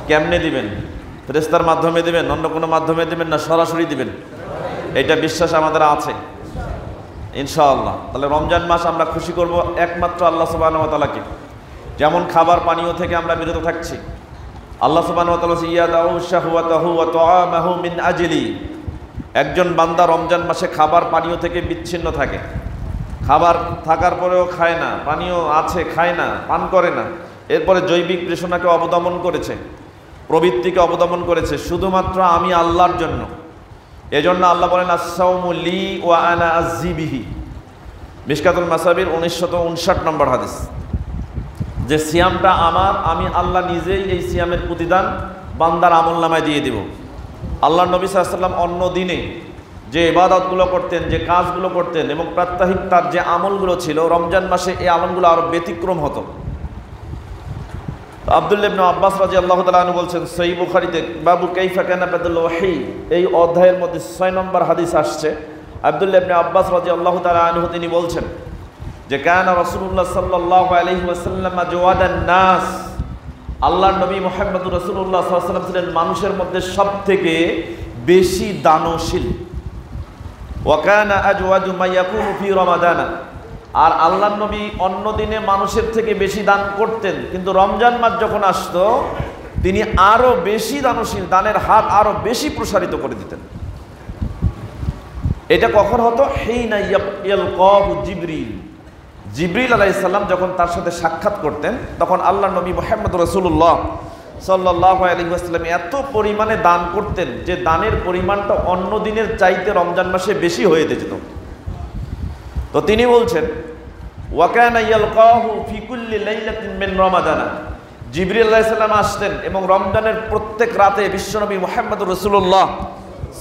কেমনে দিবেন? ফেরেশতার মাধ্যমে দিবেন, অন্য কোনো মাধ্যমে দিবেন, না সরাসরি দিবেন? এটা বিশ্বাস আমাদের আছে ইনশাআল্লাহ। তাহলে রমজান মাস আমরা খুশি করব একমাত্র আল্লাহ সুবহানাহু ওয়া তাআলাকে। যেমন খাবার পানীয় থেকে আমরা বিরত থাকছি, আল্লাহ সুবহানাহু ওয়া তাআলা ইয়াদাউ শাহওয়াতাহু ওয়া তুআমাহু মিন আজলি। একজন বান্দা রমজান মাসে খাবার পানীয় থেকে বিচ্ছিন্ন থাকে, খাবার থাকার পরেও খায় না, পানীয় আছে খায় না, পান করে না, এরপরে জৈবিক তৃষ্ণাকে অবদমন করেছে, প্রবৃত্তিকে অবদমন করেছে শুধুমাত্র আমি আল্লাহর জন্য। এজন্য আল্লাহ বলেন আস-সাওমু লি ওয়া আনা আযজি বিহি, মিশকাতুল মাসাবির 1959 নম্বর হাদিস, যে সিয়ামটা আমার, আমি আল্লাহ নিজেই এই সিয়ামের প্রতিদান বান্দার আমলনামায় দিয়ে দেব। আল্লাহর নবী সাল্লাল্লাহু আলাইহি ওয়াসাল্লাম অন্য দিনে যে ইবাদতগুলো করতেন, যে কাজগুলো করতেন এবং প্রাত্যহিক তার যে আমলগুলো ছিল, রমজান মাসে এই আমলগুলো আরো ব্যতিক্রম হতো। আব্দুল্লাহ ইবনে আব্বাস রাদিয়াল্লাহু তাআলা আনহু বলছেন সহিহ বুখারীতে বাবু কাইফা কানা বাদাল ওয়াহি, এই অধ্যায়ের মধ্যে 6 নম্বর হাদিস আসছে। আব্দুল্লাহ ইবনে আব্বাস রাদিয়াল্লাহু তাআলা আনহু তিনি বলছেন যে কানা রাসূলুল্লাহ সাল্লাল্লাহু আলাইহি ওয়াসাল্লাম জাওয়াদান নাস, আল্লাহর নবী মুহাম্মদুর রাসূলুল্লাহ সাল্লাল্লাহু আলাইহি ওয়াসাল্লাম ছিলেন মানুষের মধ্যে সবথেকে বেশি দানশীল। ওয়া কানা আজওয়াদু মা ইয়াকুনু ফি রমাদান, আর আল্লাহর নবী অন্য দিনে মানুষের থেকে বেশি দান করতেন, কিন্তু রমজান মাস যখন আসতো তিনি আরো বেশি দানশীল, দানের হাত আরো বেশি প্রসারিত করে দিতেন। এটা কখন হতো? হিনা ইয়ালকাহু জিবরিল, জিবরিল আলাইহিস সালাম যখন তার সাথে সাক্ষাৎ করতেন, তখন আল্লাহর নবী মুহাম্মদ রাসূলুল্লাহ সাল্লাল্লাহু আলাইহি ওয়াসাল্লাম এত পরিমাণে দান করতেন যে দানের পরিমাণটা অন্য দিনের চাইতে রমজান মাসে বেশি হয়ে যেত। তো তিনি বলছেন ওয়া কানা ইয়ালকাহু ফি কুল্লি লাইলাতিন মিন রমাদান, জিবরিল আলাইহিস সালাম আসতেন এবং রমজানের প্রত্যেক রাতে বিশ্বনবী মুহাম্মদুর রাসূলুল্লাহ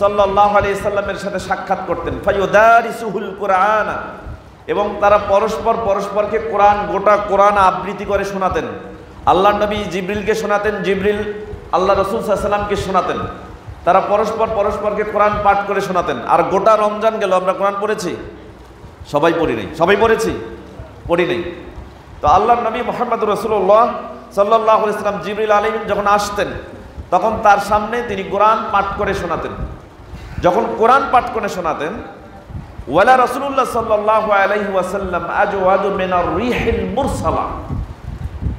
সাল্লাল্লাহু আলাইহি সাল্লামের সাথে সাক্ষাৎ করতেন। ফায়ুদারিসুহুল কুরআন, এবং তারা পরস্পরকে কোরআন, গোটা কোরআন আবৃত্তি করে শোনাতেন। আল্লাহর নবী জিবরিলকে শোনাতেন, জিবরিল আল্লাহ রাসূল সাল্লাল্লাহু আলাইহি সাল্লামকে শোনাতেন। তারা পরস্পরকে কোরআন পাঠ করে শোনাতেন। আর গোটা রমজান গেল আমরা কোরআন পড়েছি? সবাই পড়ি নাই। সবাই পড়েছি? পড়ি নাই। তো আল্লাহর নবী মুহাম্মদুর রাসূলুল্লাহ সাল্লাল্লাহু আলাইহি সাল্লাম জিবরিল আলাইহিস যখন আসতেন তখন তার সামনে তিনি কোরআন পাঠ করে শোনাতেন। যখন কোরআন পাঠ করে শোনাতেন, ওয়ালা রাসূলুল্লাহ সাল্লাল্লাহু আলাইহি ওয়াসাল্লাম আজওয়াদু মিনার রিহিল মুরসালা,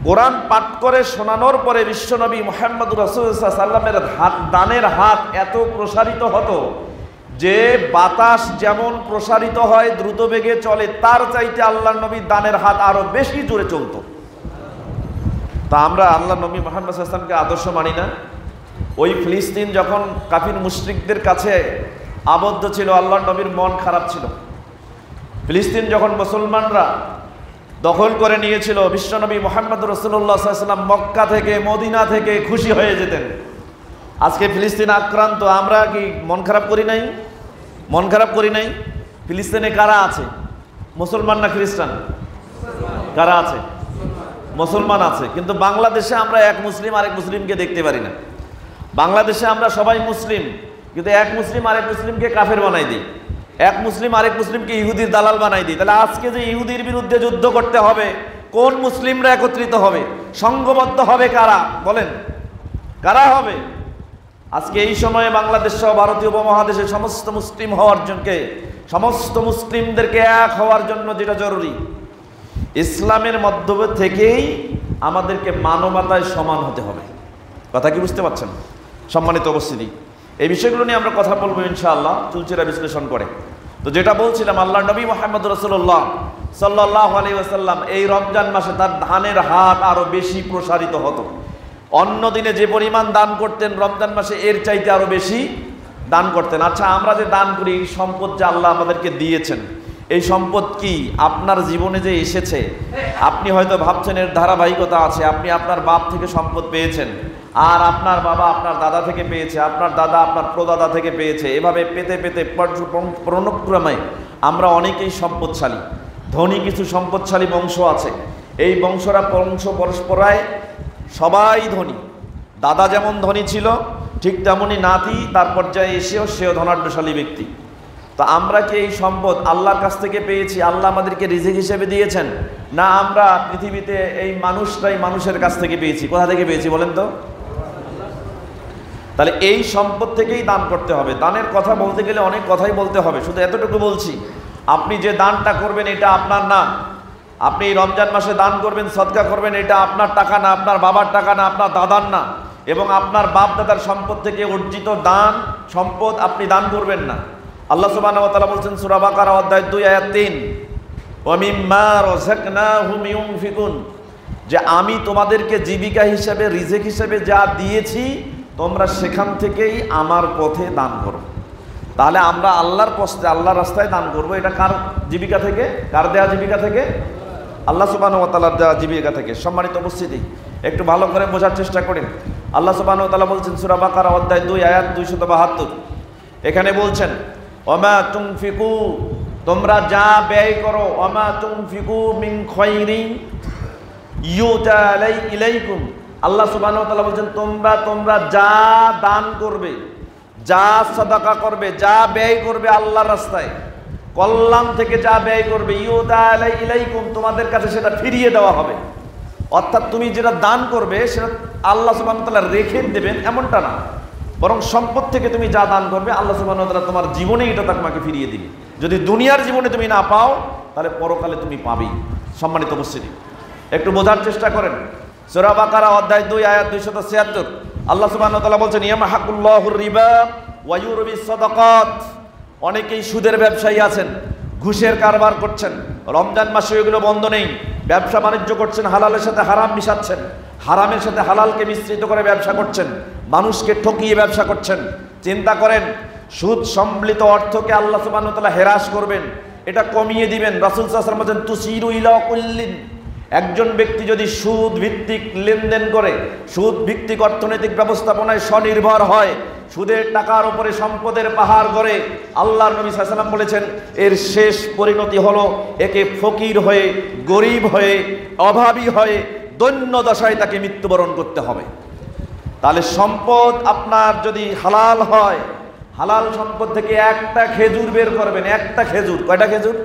কোরআন পাঠ করে শোনানোর পরে বিশ্বনবী মুহাম্মদুর রাসূলুল্লাহ সাল্লাল্লাহু আলাইহি ওয়াসাল্লামের দানের হাত এত প্রসারিত হতো যে বাতাস যেমন প্রসারিত হয়, দ্রুত বেগে চলে, তার চাইতে আল্লাহর নবীর দানের হাত আরো বেশি জোরে চলত। তা আমরা আল্লাহর নবী মুহাম্মদ সাল্লাল্লাহু আলাইহি ওয়াসাল্লামকে আদর্শ মানি না? ওই ফিলিস্তিন যখন কাফির মুশরিকদের কাছে আবদ্ধ ছিল, আল্লাহর নবীর মন খারাপ ছিল। ফিলিস্তিন যখন মুসলমানরা দখল করে নিয়েছিল, বিশ্বনবী মুহাম্মদ রাসূলুল্লাহ সাল্লাল্লাহু আলাইহি ওয়াসাল্লাম মক্কা থেকে, মদিনা থেকে খুশি হয়ে যেতেন। আজকে ফিলিস্তিন আক্রান্ত, আমরা কি মন খারাপ করি নাই? মন খারাপ করি নাই? ফিলিস্তিনে কারা আছে? মুসলমান না খ্রিস্টান? কারা আছে? মুসলমান আছে। কিন্তু বাংলাদেশে আমরা এক মুসলিম আরেক মুসলিমকে দেখতে পারি না। বাংলাদেশে আমরা সবাই মুসলিম, কিন্তু এক মুসলিম আরেক মুসলিমকে কাফের বানাই দিই, এক মুসলিম আরেক মুসলিমকে ইহুদির দালাল বানাই দিই। তাহলে আজকে যে ইহুদির বিরুদ্ধে যুদ্ধ করতে হবে, কোন মুসলিমরা একত্রিত হবে, সংঘবদ্ধ হবে কারা? বলেন, কারা হবে? আজকে এই সময়ে বাংলাদেশ সহ ভারতীয় উপমহাদেশে সমস্ত মুসলিম হওয়ার জন্য, সমস্ত মুসলিমদেরকে এক হওয়ার জন্য যেটা জরুরি, ইসলামের মাধ্যমে থেকেই আমাদেরকে মানবতায় সমান হতে হবে। কথা কি বুঝতে পারছেন? সম্মানিত উপস্থিতি, এই বিষয়গুলো নিয়ে আমরা কথা বলবো ইনশাআল্লাহ চুলচেরা বিশ্লেষণ করে। তো যেটা বলছিলাম, আল্লাহর নবী মুহাম্মদ রাসূলুল্লাহ সাল্লাল্লাহু আলাইহি ওয়াসাল্লাম এই রমজান মাসে তার দানের হাত আরো বেশি প্রসারিত হতো। অন্য দিনে যে পরিমাণ দান করতেন, রমজান মাসে এর চাইতে আরো বেশি দান করতেন। আচ্ছা, আমরা যে দান করি, সম্পদ যে আল্লাহ আমাদেরকে দিয়েছেন, এই সম্পদ কি আপনার জীবনে যে এসেছে, আপনি হয়তো ভাবছেন এর ধারাবাহিকতা আছে, আপনি আপনার বাপ থেকে সম্পদ পেয়েছেন, আর আপনার বাবা আপনার দাদা থেকে পেয়েছে, আপনার দাদা আপনার প্রদাদা থেকে পেয়েছে, এভাবে পেতে পেতে পর্যায়ক্রমে আমরা অনেকেই সম্পদশালী, ধনী কিছু সম্পদশালী বংশ আছে। এই বংশরা পরস্পরায় সবাই ধনী। দাদা যেমন ধনী ছিল, ঠিক তেমনি নাতি তার পর্যায়ে এসেও সেও ধনাঢ্যশালী ব্যক্তি। তো আমরা কি এই সম্পদ আল্লাহর কাছ থেকে পেয়েছি, আল্লাহ আমাদেরকে রিজিক হিসেবে দিয়েছেন, না আমরা পৃথিবীতে এই মানুষটাই মানুষের কাছ থেকে পেয়েছি? কোথা থেকে পেয়েছি বলেন তো? তাহলে এই সম্পদ থেকেই দান করতে হবে। দানের কথা বলতে গেলে অনেক কথাই বলতে হবে, শুধু এতটুকু বলছি, আপনি যে দানটা করবেন এটা আপনার না। আপনি রমজান মাসে দান করবেন, সদকা করবেন, এটা আপনার টাকা না, আপনার বাবার টাকা না, আপনার দাদার না, এবং আপনার বাপ দাদার সম্পদ থেকে অর্জিত দান সম্পদ আপনি দান করবেন না। আল্লাহ সুবহানাহু ওয়া তাআলা বলছেন সূরা বাকারা অধ্যায় 2 আয়াত 3, ওয়া মিম্মা রাযাকনাহুম ইউনফিকুন, যে আমি তোমাদেরকে জীবিকা হিসেবে, রিজেক হিসেবে যা দিয়েছি তোমরা সেখান থেকেই আমার পথে দান করো। তাহলে আমরা আল্লাহর পথে, আল্লাহর রাস্তায় দান করব। এটা কার জীবিকা থেকে? কার দেয়া জীবিকা থেকে? আল্লাহ সুবহানাহু ওয়া তাআলার দেয়া জীবিকা থেকে। সম্মানিত উপস্থিতি, একটু ভালো করে বোঝার চেষ্টা করেন। আল্লাহ সুবহানাহু ওয়া তাআলা বলছেন সূরা বাকারা অধ্যায় 2 আয়াত 272, এখানে বলছেন ওয়ামা তুনফিকু, তোমরা যা ব্যয় করো, ওয়ামা তুনফিকু মিন খায়রিন ইউতা ইলাইকুম, আল্লাহ সুবহানাহু ওয়া তাআলা বলছেন তোমরা যা দান করবে, যা সাদাকা করবে, যা ব্যয় করবে আল্লাহর রাস্তায়, কল্যাণ থেকে যা ব্যয় করবে, ইউতা ইলাইকুম, তোমাদের কাছে সেটা ফিরিয়ে দেওয়া হবে। অর্থাৎ তুমি যেটা দান করবে সেটা আল্লাহ সুবহানাহু ওয়া তাআলা রেখে দেবেন এমনটা না, বরং সম্পদ থেকে তুমি যা দান করবে আল্লাহ সুবহানাহু ওয়া তাআলা তোমার জীবনে এটা তোমাকে ফিরিয়ে দিবে। যদি দুনিয়ার জীবনে তুমি না পাও তাহলে পরকালে তুমি পাবেই। সম্মানিত উপস্থিতি, একটু বোঝার চেষ্টা করেন। সূরা বাকারা অধ্যায় 2 আয়াত 276, আল্লাহ সুবহানাহু ওয়া তাআলা বলছেন ইয়ামহাকুল্লাহুর রিবা ওয়া ইউরবিস সাদাকাত। অনেকেই সুদের ব্যবসায়ী আছেন, ঘুষের কারবার করছেন, রমজান মাসে এগুলো বন্ধ নেই, ব্যবসা বাণিজ্য করছেন, হালালের সাথে হারাম মিশাচ্ছেন, হারামের সাথে হালালকে মিশ্রিত করে ব্যবসা করছেন, মানুষকে ঠকিয়ে ব্যবসা করছেন। চিন্তা করেন, সুদ সম্বলিত অর্থকে আল্লাহ সুবহানাহু ওয়া তাআলা হেরাস করবেন, এটা কমিয়ে দিবেন। রাসূল সাল্লাল্লাহু আলাইহি ওয়াসাল্লাম বলেন তুসিরু ইলা কুল্লিন, একজন ব্যক্তি যদি সুদ ভিত্তিক লেনদেন করে, সুদ ভিত্তিক অর্থনৈতিক ব্যবস্থাপনায় স্বনির্ভর হয়, সুদের টাকার উপরে সম্পদের পাহাড় গড়ে, আল্লাহর নবী সাল্লাল্লাহু আলাইহি ওয়াসাল্লাম বলেছেন এর শেষ পরিণতি হলো একে ফকির হয়ে, গরিব হয়ে, অভাবী হয়ে, দৈন্য দশায় তাকে মৃত্যুবরণ করতে হবে। তাহলে সম্পদ আপনার যদি হালাল হয়, হালাল সম্পদ থেকে একটা খেজুর বের করবেন, একটা খেজুর, কয়টা খেজুর?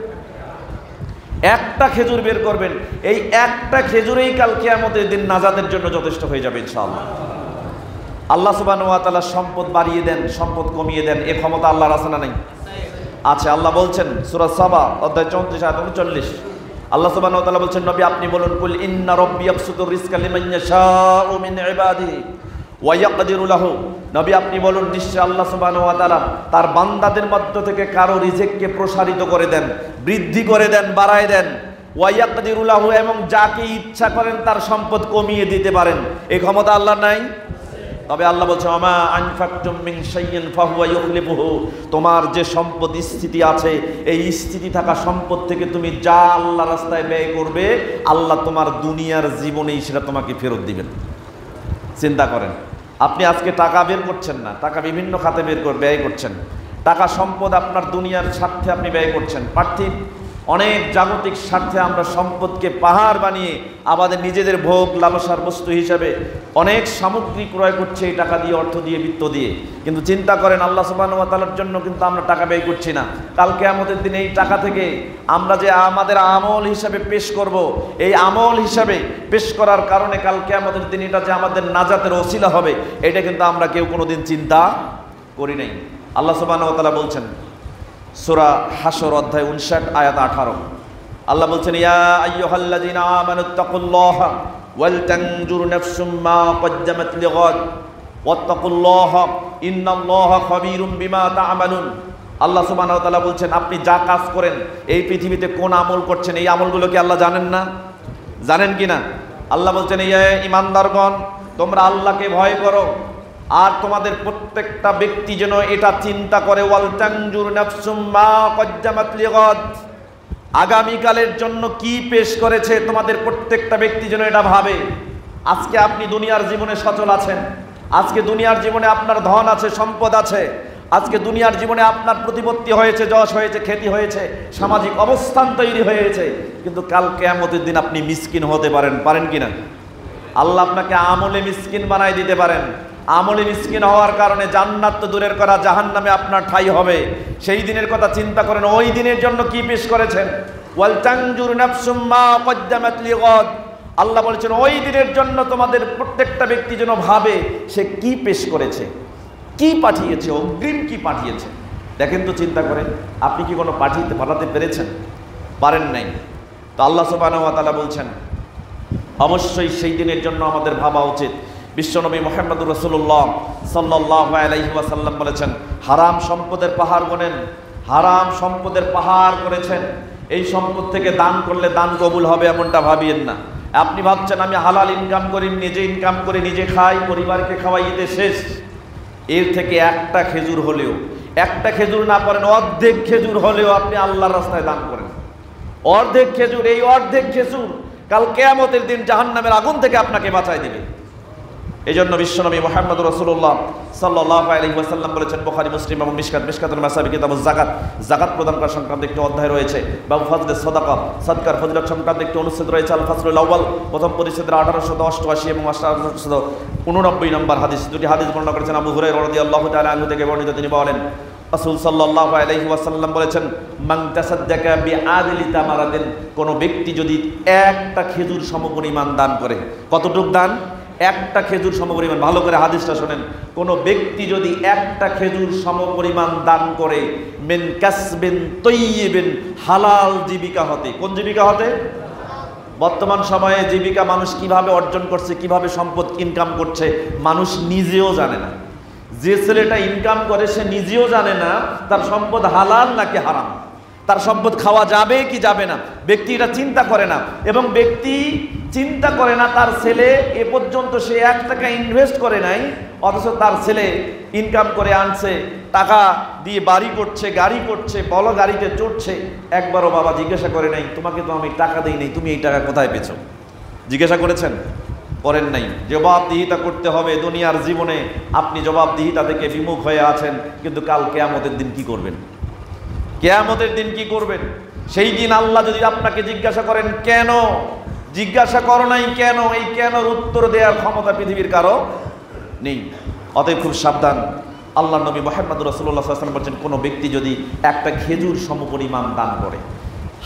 একটা খেজুর বের করবেন, এই একটা খেজুরেই কাল কিয়ামতের দিন নাজাতের জন্য যথেষ্ট হয়ে যাবে ইনশাআল্লাহ। আল্লাহ সুবহানাহু ওয়া তাআলা সম্পদ বাড়িয়ে দেন, সম্পদ কমিয়ে দেন, এই ক্ষমতা আল্লাহর আছে না নাই? আছে। আল্লাহ বলছেন সূরা সাবা অধ্যায় 34 আয়াত 39, আল্লাহ সুবহানাহু ওয়া তাআলা বলছেন নবী আপনি বলুন কুল ইন্না রাব্বি ইয়াবসুতুর রিজকা লিমান ইয়াশাউ মিন ইবাদিহি ওয়া ইয়াকদিরু লাহু, নবী আপনি বলুন নিশ্চয় আল্লাহ সুবহানাহু ওয়া তাআলা তার বান্দাদের মধ্য থেকে কারো রিজিককে প্রসারিত করে দেন, বৃদ্ধি করে দেন, বাড়ায় দেন। ওয়া ইয়াকদিরু লাহু, এবং যাকে ইচ্ছা করেন তার সম্পদ কমিয়ে দিতে পারেন, এই ক্ষমতা আল্লাহর নাই? তবে আল্লাহ বলছে ওমা আনফাকতুম মিন শাইইন ফাহুয়া ইউখলিফুহু, তোমার যে সম্পদ স্থিতি আছে, এই স্থিতি থাকা সম্পদ থেকে তুমি যা আল্লাহর রাস্তায় ব্যয় করবে, আল্লাহ তোমার দুনিয়ার জীবনেই সেটা তোমাকে ফেরত দিবেন। চিন্তা করেন, আপনি আজকে টাকা বের করছেন না, টাকা বিভিন্ন খাতে ব্যয় করছেন, টাকা সম্পদ আপনার দুনিয়ার স্বার্থে আপনি ব্যয় করছেন, পার্থিব অনেক জাগতিক স্বার্থে আমরা সম্পদকে পাহাড় বানিয়ে আমাদের নিজেদের ভোগ লালসার বস্তু হিসাবে অনেক সামগ্রী ক্রয় করছে এই টাকা দিয়ে, অর্থ দিয়ে, বিত্ত দিয়ে। কিন্তু চিন্তা করেন আল্লাহ সুবহানাহু ওয়া তাআলার জন্য কিন্তু আমরা টাকা ব্যয় করছি না। কাল কিয়ামতের দিনে এই টাকা থেকে আমরা যে আমাদের আমল হিসাবে পেশ করব, এই আমল হিসাবে পেশ করার কারণে কাল কিয়ামতের দিন এটা যে আমাদের নাজাতের ওসিলা হবে, এটা কিন্তু আমরা কেউ কোনোদিন চিন্তা করি নাই। আল্লাহ সুবহানাহু ওয়া তাআলা বলছেন সূরা হাশর অধ্যায় 59 আয়াত 18, আল্লাহ বলছেন ইয়া আইয়ুহাল্লাযীনা আমানুত্তাকুল্লাহা ওয়াল তানজুর নাফসুম মা কদ্দামাত লিগাদ ওয়াত্তাকুল্লাহা ইন্নাল্লাহা খাবীরুম বিমা তা'মালুন। আল্লাহ সুবহানাহু ওয়া তাআলা বলছেন আপনি যা কাজ করেন, এই পৃথিবীতে কোন আমল করছেন, এই আমলগুলো কি আল্লাহ জানেন না? জানেন কি না? আল্লাহ বলছেন ইয়া ঈমানদারগণ তোমরা আল্লাহকে ভয় করো, আর তোমাদের প্রত্যেকটা ব্যক্তি যেন এটা চিন্তা করে ওয়াল তানজুর নাফসুম মা কদ্দামাত লিগাদ, আগামীকালের জন্য কি পেশ করেছে, তোমাদের প্রত্যেকটা ব্যক্তি যেন এটা ভাবে। আজকে আপনি দুনিয়ার জীবনে সচল আছেন, আজকে দুনিয়ার জীবনে আপনার ধন আছে, সম্পদ আছে, আজকে দুনিয়ার জীবনে আপনার প্রতিপত্তি হয়েছে, যশ হয়েছে, খ্যাতি হয়েছে, সামাজিক অবস্থান তৈরি হয়েছে, কিন্তু কাল কিয়ামতের দিন আপনি মিসকিন হতে পারেন, পারেন কিনা? আল্লাহ আপনাকে আমলে মিসকিন বানাই দিতে পারেন। আমলে মিসকিন হওয়ার কারণে জান্নাত তো দূরের করা, জাহান্নামে আপনার ঠাঁই হবে। সেই দিনের কথা চিন্তা করেন, ওই দিনের জন্য কি পেশ করেছেন। ওয়াল তানজুর নাফসুম মা কদ্দামাত লিগাদ, আল্লাহ বলেছেন ওই দিনের জন্য তোমাদের প্রত্যেকটা ব্যক্তি যেন ভাবে সে কি পেশ করেছে। কি পাঠিয়েছে, অগ্রিম কি পাঠিয়েছে। দেখেন তো চিন্তা করে, আপনি কি কোনো পাঠাতে পেরেছেন? পারেন নাই। তো আল্লাহ সুবহানাহু ওয়া তাআলা বলছেন অবশ্যই সেই দিনের জন্য আমাদের ভাবা উচিত। বিশ্বনবী মুহাম্মদুর রাসূলুল্লাহ সাল্লাল্লাহু আলাইহি ওয়াসাল্লাম বলেছেন, হারাম সম্পদের পাহাড় গোনেন, হারাম সম্পদের পাহাড় করেছেন। এই সম্পদ থেকে দান করলে দান কবুল হবে এমনটা ভাবিয়েন না। আপনি ভাবছেন আমি হালাল ইনকাম করি, নিজে ইনকাম করে নিজে খাই, পরিবারকে খাওয়াই, ঈদে শেষ। এর থেকে একটা খেজুর হলেও, একটা খেজুর না পারেন অর্ধেক খেজুর হলেও আপনি আল্লাহর রাস্তায় দান করেন। অর্ধেক খেজুর, এই অর্ধেক খেজুর কাল কিয়ামতের দিন জাহান্নামের আগুন থেকে আপনাকে বাঁচায় দিবে। এই জন্য বিশ্বনবী মুহাম্মদুর রাসূলুল্লাহ সাল্লাল্লাহু আলাইহি ওয়াসাল্লাম বলেছেন, বুখারী, মুসলিম এবং মিশকাতুল মাসাবি কিতাবুজ যাকাত, যাকাত প্রদান করা সংক্রান্ত একটি অধ্যায় রয়েছে। বাবু ফাজলে সাদাকা, সাদকার ফজিলত সংক্রান্ত একটি অনুচ্ছেদ রয়েছে। আল ফাসলুল আউয়াল, প্রথম পরিচ্ছেদের 1888 এবং 1889 নম্বর হাদিস। দুটি হাদিস বর্ণনা করেছেন আবু হুরায়রা রাদিয়াল্লাহু তাআলা আনহু থেকে বর্ণিত। তিনি বলেন, রাসূল সাল্লাল্লাহু আলাইহি ওয়াসাল্লাম বলেছেন, মান তাসাদ্দাকা বিআদলি তামারাতিন, কোন ব্যক্তি যদি একটা খেজুর সমপরিমাণ দান করে। কতটুক দান? একটা খেজুর সমপরিমাণ। ভালো করে হাদিসটা শোনেন। কোন ব্যক্তি যদি একটা খেজুর সমপরিমাণ দান করে, মিন কাসবিন তাইয়িবিন, হালাল জীবিকা হতে। কোন জীবিকা হতে? বর্তমান সময়ে জীবিকা মানুষ কিভাবে অর্জন করছে, কিভাবে সম্পদ ইনকাম করছে, মানুষ নিজেও জানে না। যে ছেলেটা ইনকাম করে সে নিজেও জানে না তার সম্পদ হালাল নাকি হারাম, তার সম্পদ খাওয়া যাবে কি যাবে না। ব্যক্তি এটা চিন্তা করে না, এবং ব্যক্তি চিন্তা করে না তার ছেলে এ পর্যন্ত সে 1 টাকা ইনভেস্ট করে নাই, অথচ তার ছেলে ইনকাম করে আনছে, টাকা দিয়ে বাড়ি করছে, গাড়ি করছে, বড় গাড়িতে চড়ছে। একবারও বাবা জিজ্ঞাসা করে নাই, তোমাকে তো আমি টাকা দিই নাই, তুমি এই টাকা কোথায় পেয়েছো? জিজ্ঞাসা করেছেন? করেন নাই। জবাবদিহিতা করতে হবে দুনিয়ার জীবনে। আপনি জবাবদিহিতা থেকে বিমুখ হয়ে আছেন, কিন্তু কাল কিয়ামতের দিন কি করবেন? কিয়ামতের দিন কি করবেন? সেই দিন আল্লাহ যদি আপনাকে জিজ্ঞাসা করেন কেন, জিজ্ঞাসা করো নাই কেন, এই কেনর উত্তর দেওয়ার ক্ষমতা পৃথিবীর কারো নেই। অতএব খুব সাবধান। আল্লাহ নবী মুহাম্মদুর রাসূলুল্লাহ সাল্লাল্লাহু আলাইহি ওয়াসাল্লাম বলেছেন, কোনো ব্যক্তি যদি একটা খেজুর সমপরিমাণ দান করে,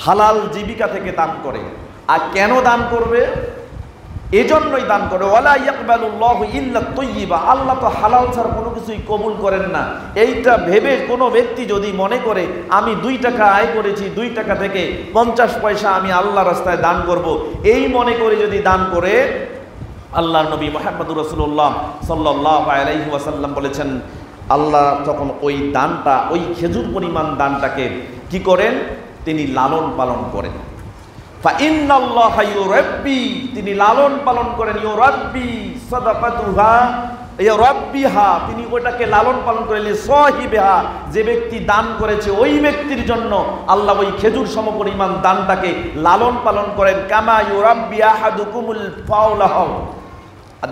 হালাল জীবিকা থেকে দান করে, আর কেন দান করবে? এজন্যই দান করে, ওয়ালা ইয়াকবালুল্লাহু ইল্লা তাইয়্যিবা, আল্লাহ তো হালাল ছাড়া কোনো কিছুই কবুল করেন না। এইটা ভেবে কোনো ব্যক্তি যদি মনে করে আমি 2 টাকা আয় করেছি, 2 টাকা থেকে 50 পয়সা আমি আল্লাহর রাস্তায় দান করব, এই মনে করে যদি দান করে, আল্লাহর নবী মুহাম্মদুর রাসূলুল্লাহ সাল্লাল্লাহু আলাইহি ওয়াসাল্লাম বলেছেন, আল্লাহ তখন ওই দানটা, ওই খেজুর পরিমাণ দানটাকে কি করেন? তিনি লালন পালন করেন। ফাইন্নাল্লাহা ইউরাব্বি, তিনি লালন পালন করেন। ইউরাব্বি সাদাকাতুহা ইউরাব্বিহা, তিনি ওটাকে লালন পালন করেন। লিসাহিবিহা, যে ব্যক্তি দান করেছে ওই ব্যক্তির জন্য আল্লাহ ওই খেজুর সমপরিমাণ দানটাকে লালন পালন করেন। কামা ইউরাব্বি আহাদুকুমুল ফাওলাহু,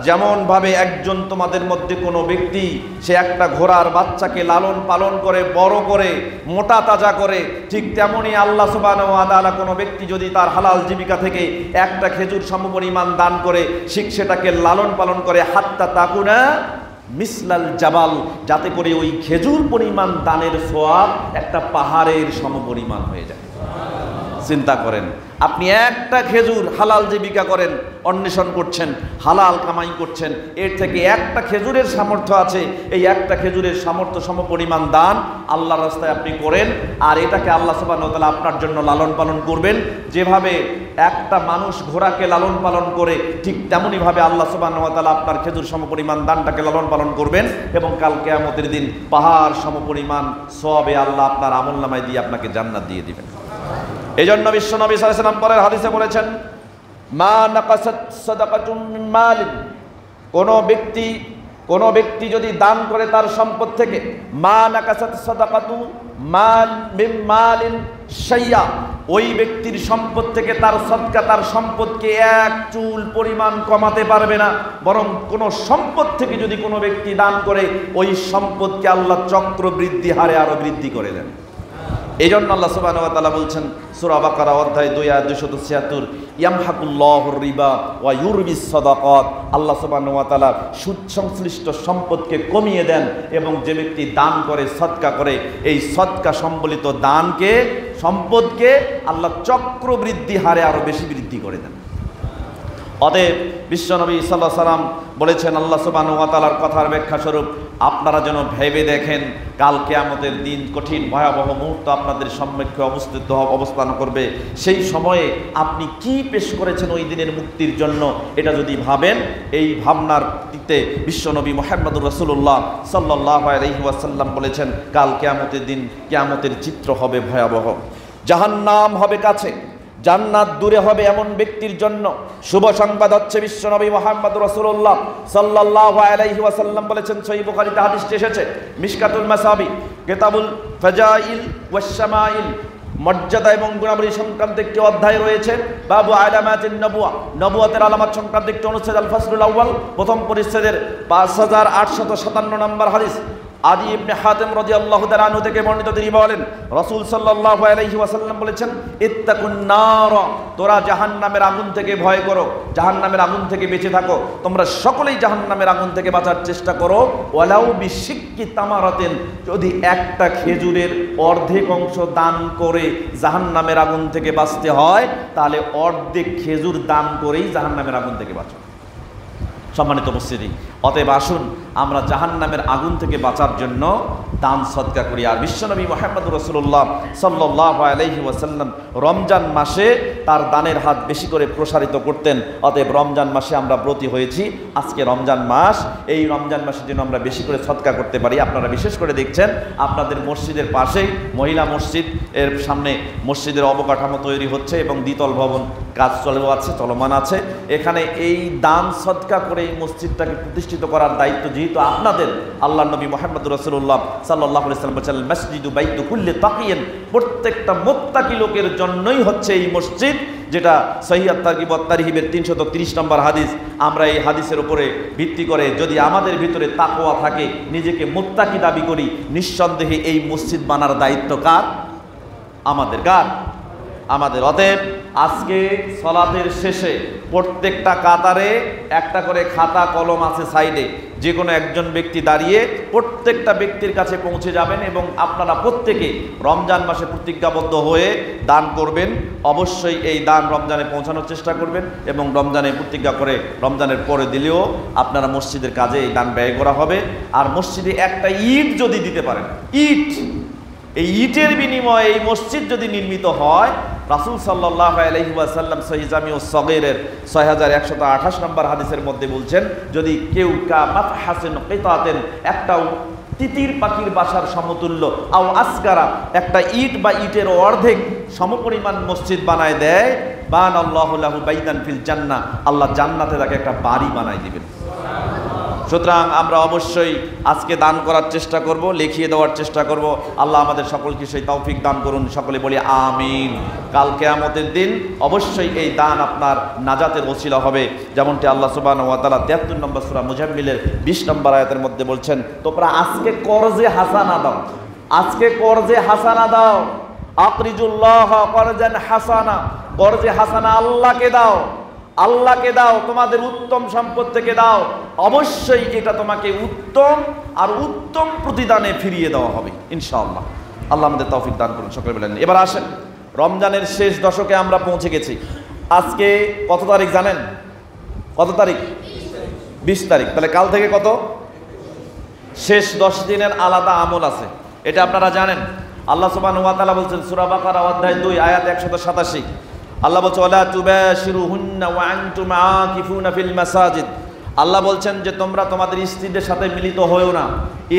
যেমন ভাবে একজন তোমাদের মধ্যে কোনো ব্যক্তি সে একটা ঘোড়ার বাচ্চাকে লালন পালন করে, বড় করে, মোটা তাজা করে, ঠিক তেমনি আল্লাহ সুবহানাহু ওয়া তাআলা কোনো ব্যক্তি যদি তার হালাল জীবিকা থেকে একটা খেজুর সমপরিমাণ দান করে, সেটাকে লালন পালন করে, হাত্তা তাকুনা মিসলাল জাবাল, যাতে করে ওই খেজুর পরিমাণ দানের সওয়াব একটা পাহাড়ের সমপরিমাণ হয়ে যায়। চিন্তা করেন, আপনি একটা খেজুর হালাল জীবিকা করেন, অন্বেষণ করছেন, হালাল কামাই করছেন, এর থেকে একটা খেজুরের সামর্থ্য আছে, এই একটা খেজুরের সামর্থ্য সমপরিমাণ দান আল্লাহর রাস্তায় আপনি করেন, আর এটাকে আল্লাহ সুবহানাহু ওয়া তাআলা আপনার জন্য লালন পালন করবেন। যেভাবে একটা মানুষ ঘোড়াকে লালন পালন করে, ঠিক তেমনইভাবে আল্লাহ সুবহানাহু ওয়া তাআলা আপনার খেজুর সমপরিমাণ দানটাকে লালন পালন করবেন, এবং কাল কিয়ামতের দিন পাহাড় সমপরিমাণ সওয়াবে আল্লাহ আপনার আমলনামায় দিয়ে আপনাকে জান্নাত দিয়ে দিবেন। এই জন্য বিশ্বনবী সাল্লাল্লাহু আলাইহি ওয়াসাল্লাম পরের হাদিসে বলেছেন, মা নাকাসাত সাদাকাতুম মিন মালিন, কোন ব্যক্তি যদি দান করে তার সম্পদ থেকে, মা নাকাসাত সাদাকাতু মাল মিন মালিন শাইয়া, ওই ব্যক্তির সম্পদ থেকে তার সদকা তার সম্পদকে 1 চুল পরিমাণ কমাতে পারবে না, বরং কোন সম্পদ থেকে যদি কোনো ব্যক্তি দান করে, ওই সম্পদকে আল্লাহ চক্রবৃদ্ধি হারে আরো বৃদ্ধি করে দেন। এই জন্য আল্লাহ সুবহানাহু ওয়া তাআলা বলছেন সূরা বাকারা অধ্যায় 2 আয়াত 276, ইয়ামহাকুল্লাহুর রিবা ওয়া ইউরবিস সাদাকাত, আল্লাহ সুবহানাহু ওয়া তাআলা সুদ সংশ্লিষ্ট সম্পদকে কমিয়ে দেন, এবং যে ব্যক্তি দান করে, সদকা করে, এই সদকা সম্বলিত দানকে, সম্পদকে আল্লাহ চক্রবৃদ্ধি হারে আরো বেশি বৃদ্ধি করে দেন। অতএব বিশ্বনবী সাল্লাল্লাহু আলাইহি ওয়াসাল্লাম বলেছেন, আল্লাহ সুবহানাহু ওয়া তাআলার কথার ব্যাখ্যা স্বরূপ, আপনারা যেন ভেবে দেখেন, কাল কিয়ামতের দিন কঠিন ভয়াবহ মুহূর্ত আপনাদের সম্মুখে অবস্থান করবে। সেই সময়ে আপনি কি পেশ করেছেন ওই দিনের মুক্তির জন্য, এটা যদি ভাবেন, এই ভাবনার ভিত্তিতে বিশ্বনবী মুহাম্মদুর রাসূলুল্লাহ সাল্লাল্লাহু আলাইহি ওয়াসাল্লাম বলেছেন, কাল কিয়ামতের দিন কিয়ামতের চিত্র হবে ভয়াবহ। জাহান্নাম হবে কাছে, জান্নাত দূরে হবে এমন ব্যক্তির জন্য শুভ সংবাদ হচ্ছে বিশ্বনবী মুহাম্মদুর রাসূলুল্লাহ সাল্লাল্লাহু আলাইহি ওয়াসাল্লাম বলেছেন, সহিহ বুখারীতে হাদিসটি এসেছে, মিশকাতুল মাসাবি কিতাবুল ফাজাইল ওয়াস শামাইল, মর্যাদা এবং গুণাবলী সংক্রান্ত একটি অধ্যায় রয়েছে। বাবু আলামাতিন নবুয়া, নবুয়তের আলামত সংক্রান্ত একটি অনুচ্ছেদ, আল ফাসলুল আউয়াল, প্রথম পরিচ্ছেদের 5857 নম্বর হাদিস। আদি ইবনে হাতেম রাদিয়াল্লাহু তাআলা আনহু থেকে বর্ণিত, তিনি বলেন, রাসূল সাল্লাল্লাহু আলাইহি ওয়াসাল্লাম বলেছেন, ইত্তাকুন নার, তোরা জাহান্নামের আগুন থেকে ভয় করো, জাহান্নামের আগুন থেকে বেঁচে থাকো, তোমরা সকলেই জাহান্নামের আগুন থেকে বাঁচার চেষ্টা করো, ওয়ালাউ বিশিক্কি তামারাতিন, যদি একটা খেজুরের অর্ধেক অংশ দান করে জাহান্নামের আগুন থেকে বাঁচতে হয়, তাহলে অর্ধেক খেজুর দান করেই জাহান্নামের আগুন থেকে বাঁচো। সম্মানিত উপস্থিতি, অতএব আসুন আমরা জাহান্নামের আগুন থেকে বাঁচার জন্য দান সদকা করি। আর বিশ্বনবী মুহাম্মদুর রাসূলুল্লাহ সাল্লাল্লাহু আলাইহি ওয়াসাল্লাম রমজান মাসে তার দানের হাত বেশি করে প্রসারিত করতেন। অতএব রমজান মাসে আমরা ব্রতী হয়েছি, আজকে রমজান মাস, এই রমজান মাসের জন্য আমরা বেশি করে সদকা করতে পারি। আপনারা বিশেষ করে দেখছেন আপনাদের মসজিদের পাশেই মহিলা মসজিদ, এর সামনে মসজিদের অবকাঠামো তৈরি হচ্ছে এবং দ্বিতল ভবন কাজ চলমান আছে। এখানে এই দান সদকা করে এই মসজিদটাকে প্রতিষ্ঠিত করার দায়িত্ব যেহেতু আপনাদের, আল্লাহর নবী মুহাম্মদুর রাসূলুল্লাহ সাল্লাল্লাহু আলাইহি ওয়াসাল্লাম বলেছেন, মসজিদু বাইতু কুল্লি তাকিয়িন, প্রত্যেকটা মুত্তাকি লোকের জন্যই হচ্ছে এই মসজিদ, যেটা সহিহ আত-তারগিব ওয়াত তারহিবের 330 নম্বর হাদিস। আমরা এই হাদিসের উপরে ভিত্তি করে যদি আমাদের ভিতরে তাকওয়া থাকে, নিজেকে মুত্তাকি দাবি করি, নিঃসন্দেহে এই মসজিদ বানার দায়িত্ব কার? আমাদের। কার? আমাদের। অতএব আজকে সলাতের শেষে প্রত্যেকটা কাতারে একটা করে খাতা কলম আছে সাইডে, যে কোনো একজন ব্যক্তি দাঁড়িয়ে প্রত্যেকটা ব্যক্তির কাছে পৌঁছে যাবেন এবং আপনারা প্রত্যেকে রমজান মাসে প্রতিজ্ঞাবদ্ধ হয়ে দান করবেন। অবশ্যই এই দান রমজানে পৌঁছানোর চেষ্টা করবেন এবং রমজানে প্রতিজ্ঞা করে রমজানের পরে দিলেও আপনারা মসজিদের কাজে এই দান ব্যয় করা হবে। আর মসজিদে একটা ইট যদি দিতে পারেন, ইট, এই ইটের বিনিময়ে এই মসজিদ যদি নির্মিত হয়, রাসূল সাল্লাল্লাহু আলাইহি ওয়াসাল্লাম সহিহ জামিউস সগীরের 6128 নম্বর হাদিসের মধ্যে বলছেন, যদি কেউ মাফহাসিন কিতাতেন, একটা তিতির পাখির বাসার সমতুল্য, আও আসগারা, একটা ইট বা ইটের অর্ধেক সমপরিমাণ মসজিদ বানায় দেয়, বানাল্লাহু লাহু বাইতান ফিল জান্নাহ, আল্লাহ জান্নাতে তাকে একটা বাড়ি বানায় দিবেন। সুতরাং আমরা অবশ্যই আজকে দান করার চেষ্টা করব, লিখিয়ে দেওয়ার চেষ্টা করব। আল্লাহ আমাদের সকলকে সেই তৌফিক দান করুন, সকলে বলি আমিন। কাল কিয়ামতের দিন অবশ্যই এই দান আপনার নাজাতের ওসিলা হবে, যেমনটি আল্লাহ সুবহানাহু ওয়া তাআলা 73 নম্বর সূরা মুজাম্মিলের 20 নম্বর আয়াতের মধ্যে বলছেন, তোমরা আজকে কর্জে হাসানা দাও, আজকে কর্জে হাসানা দাও, আকরিজুল্লাহ করজান হাসানা, কর্জে হাসানা আল্লাহকে দাও, আল্লাহকে দাও, তোমাদের উত্তম সম্পদ থেকে দাও, অবশ্যই এটা তোমাকে উত্তম আর উত্তম প্রতিদানে ফিরিয়ে দেওয়া হবে ইনশাআল্লাহ। আল্লাহ আমাদের তৌফিক দান করুন, সকলে বলেন। এবার আসেন, রমজানের শেষ দশকে আমরা পৌঁছে গেছি। আজকে কত তারিখ জানেন? কত তারিখ? 20 তারিখ। তাহলে কাল থেকে কত? শেষ 10 দিনের আলাদা আমল আছে, এটা আপনারা জানেন। আল্লাহ সুবহানাহু ওয়া তাআলা বলছেন সূরা বাকারা অধ্যায় 2 আয়াত 187, আল্লাহ বলছে, ওয়ালা তুবাশিরুহুন্না ওয়া আনতুম আকিফুনা ফিল মাসাজিদ, আল্লাহ বলছেন যে তোমরা তোমাদের স্ত্রীদের সাথে মিলিত হয়েও না।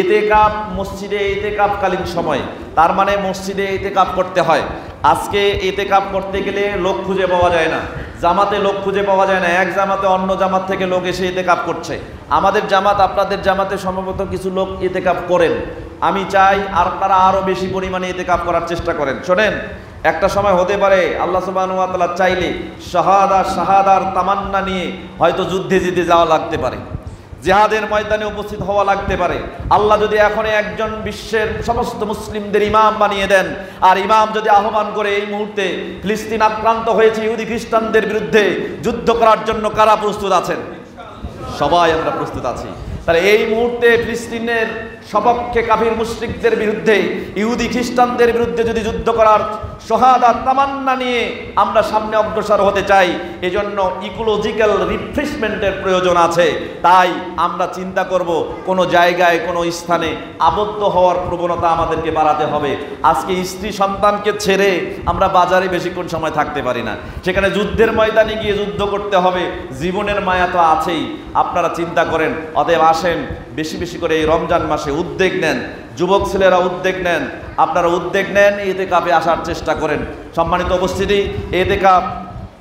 ইতিকাফ, মসজিদে ইতিকাফকালীন সময়, তার মানে মসজিদে ইতিকাফ করতে হয়। আজকে ইতিকাফ করতে গেলে লোক খুঁজে পাওয়া যায় না, জামাতে লোক খুঁজে পাওয়া যায় না, এক জামাতে অন্য জামাত থেকে লোক এসে ইতিকাফ করছে। আমাদের জামাত, আপনাদের জামাতে সম্ভবত কিছু লোক ইতিকাফ করেন, আমি চাই আপনারা আরো বেশি পরিমাণে ইতিকাফ করার চেষ্টা করেন। শোনেন, একটা সময় হতে পারে আল্লাহ সুবহানাহু ওয়া তাআলা চাইলে শাহাদার তামান্না নিয়ে হয়তো যুদ্ধে যেতে যাওয়া লাগতে পারে, জিহাদের ময়দানে উপস্থিত হওয়া লাগতে পারে। আল্লাহ যদি এখন একজন বিশ্বের সমস্ত মুসলিমদের ইমাম বানিয়ে দেন, আর ইমাম যদি আহ্বান করে, এই মুহূর্তে ফিলিস্তিন আক্রান্ত হয়েছে ইহুদি খ্রিস্টানদের বিরুদ্ধে, যুদ্ধ করার জন্য কারা প্রস্তুত আছেন? সবাই আমরা প্রস্তুত আছি। তাহলে এই মুহূর্তে ফিলিস্তিনের সপক্ষে কাফির মুশরিকদের বিরুদ্ধে, ইহুদি খ্রিস্টানদের বিরুদ্ধে যদি যুদ্ধ করার শাহাদাত তামান্না নিয়ে আমরা সামনে অগ্রসর হতে চাই। এজন্য ইকোলজিক্যাল রিফ্রেশমেন্টের প্রয়োজন আছে। তাই আমরা চিন্তা করব কোনো জায়গায় কোনো স্থানে আবদ্ধ হওয়ার প্রবণতা আমাদেরকে বাড়াতে হবে। আজকে স্ত্রী সন্তানকে ছেড়ে আমরা বাজারে বেশিক্ষণ সময় থাকতে পারি না, সেখানে যুদ্ধের ময়দানে গিয়ে যুদ্ধ করতে হবে, জীবনের মায়া তো আছেই। আপনারা চিন্তা করেন। অতএব আসেন বেশি বেশি করে এই রমজান মাসে উদ্যোগ নেন, যুবক ছেলেরা উদ্যোগ নেন, আপনারা উদ্যোগ নেন, ইতিকাফে আসার চেষ্টা করেন। সম্মানিত উপস্থিতি, ইতিকাফ